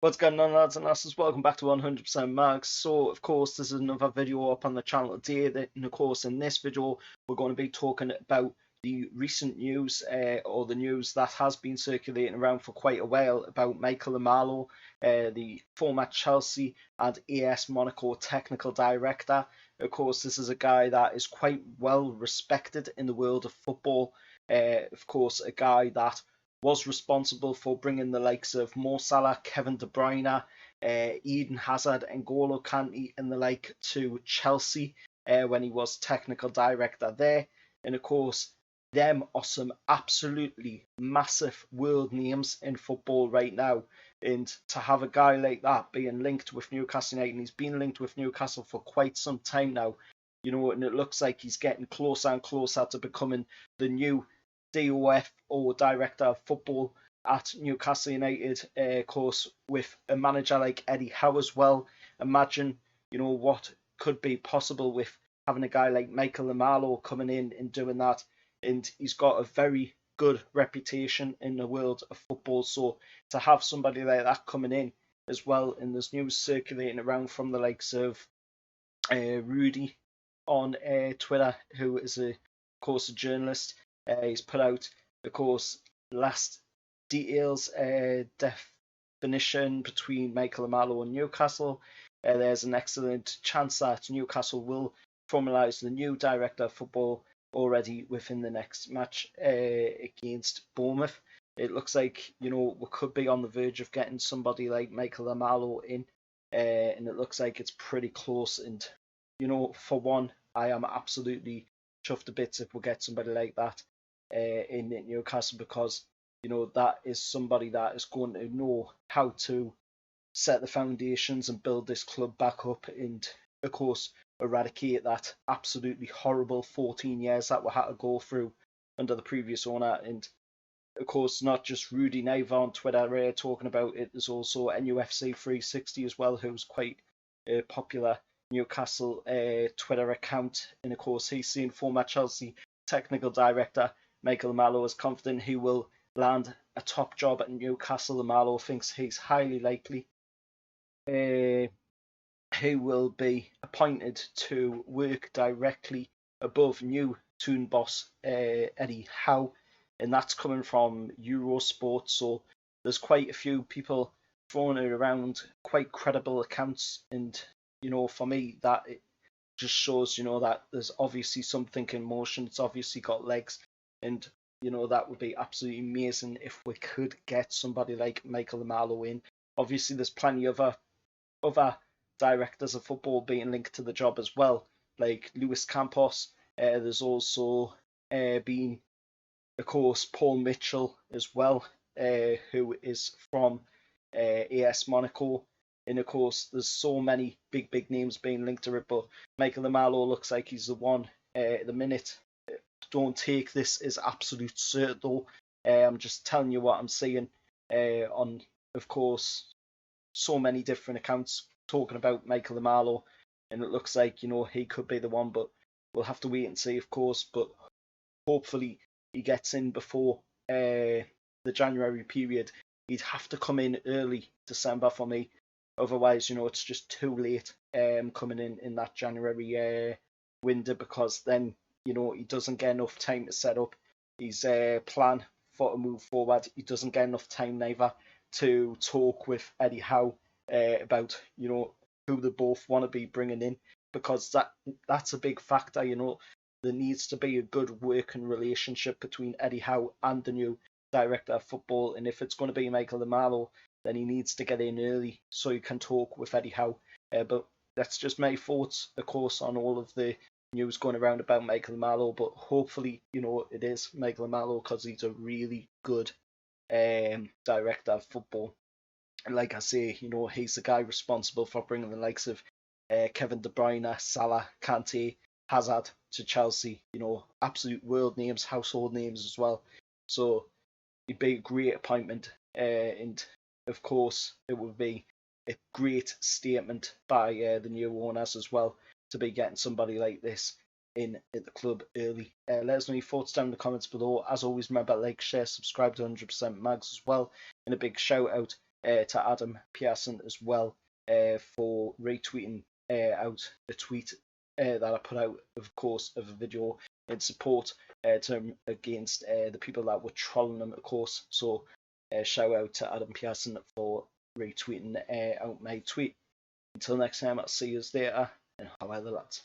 What's going on, lads and lasses? Welcome back to 100% Mags. So, of course, this is another video up on the channel today. And of course, in this video, we're going to be talking about the recent news, or the news that has been circulating around for quite a while about Michael Emenalo, the former Chelsea and AS Monaco technical director. Of course, this is a guy that is quite well respected in the world of football. Of course, a guy that was responsible for bringing the likes of Mo Salah, Kevin De Bruyne, Eden Hazard, and N'Golo Kante and the like to Chelsea when he was technical director there. And of course, them are some absolutely massive world names in football right now. And to have a guy like that being linked with Newcastle United, and he's been linked with Newcastle for quite some time now, and it looks like he's getting closer and closer to becoming the new DOF or director of football at Newcastle United, of course, with a manager like Eddie Howe as well. Imagine, what could be possible with having a guy like Michael Emenalo coming in and doing that. And he's got a very good reputation in the world of football. So to have somebody like that coming in as well, and there's news circulating around from the likes of Rudy on Twitter, who is, of course, a journalist. He's put out, of course, last details, definition between Michael Emenalo and Newcastle. There's an excellent chance that Newcastle will formalise the new director of football already within the next match against Bournemouth. It looks like, we could be on the verge of getting somebody like Michael Emenalo in, and it looks like it's pretty close. And, for one, I am absolutely chuffed to bits if we get somebody like that in Newcastle, because that is somebody that is going to know how to set the foundations and build this club back up, and of course eradicate that absolutely horrible 14 years that we had to go through under the previous owner. And of course, not just Rudy Naiva on Twitter talking about it, there's also NUFC 360 as well, who's quite a popular Newcastle Twitter account. And of course, he's seen former Chelsea technical director Michael Emenalo is confident he will land a top job at Newcastle. Emenalo thinks he's highly likely he will be appointed to work directly above new Toon boss Eddie Howe, and that's coming from Eurosport. So there's quite a few people throwing it around, quite credible accounts, and for me that it just shows that there's obviously something in motion. It's obviously got legs, and that would be absolutely amazing if we could get somebody like Michael Emenalo in. Obviously, there's plenty of other directors of football being linked to the job as well, like Luis Campos. There's also been, of course, Paul Mitchell as well, who is from AS Monaco. And of course, there's so many big names being linked to it, but Michael Emenalo looks like he's the one at the minute. Don't take this as absolute cert though. I'm just telling you what I'm seeing on, of course, so many different accounts talking about Michael Emenalo, and it looks like he could be the one, but we'll have to wait and see, of course. But hopefully he gets in before the January period. He'd have to come in early December for me, otherwise it's just too late coming in that January window, because then he doesn't get enough time to set up his plan for to move forward. He doesn't get enough time neither to talk with Eddie Howe about who they both want to be bringing in, because that's a big factor. There needs to be a good working relationship between Eddie Howe and the new director of football, and if it's going to be Michael Emenalo, then he needs to get in early so he can talk with Eddie Howe. But that's just my thoughts, of course, on all of the news going around about Michael Emenalo. But hopefully, it is Michael Emenalo, because he's a really good director of football. And like I say, he's the guy responsible for bringing the likes of Kevin De Bruyne, Salah, Kante, Hazard to Chelsea. Absolute world names, household names as well. So it'd be a great appointment, and of course it would be a great statement by the new owners as well, to be getting somebody like this in at the club early. Let us know your thoughts down in the comments below. As always, remember, like, share, subscribe to 100% Mags as well. And a big shout out to Adam Pearson as well for retweeting out the tweet that I put out, of course, of a video in support against the people that were trolling him, of course. So shout out to Adam Pearson for retweeting out my tweet. Until next time, I'll see you later, and how are the lads?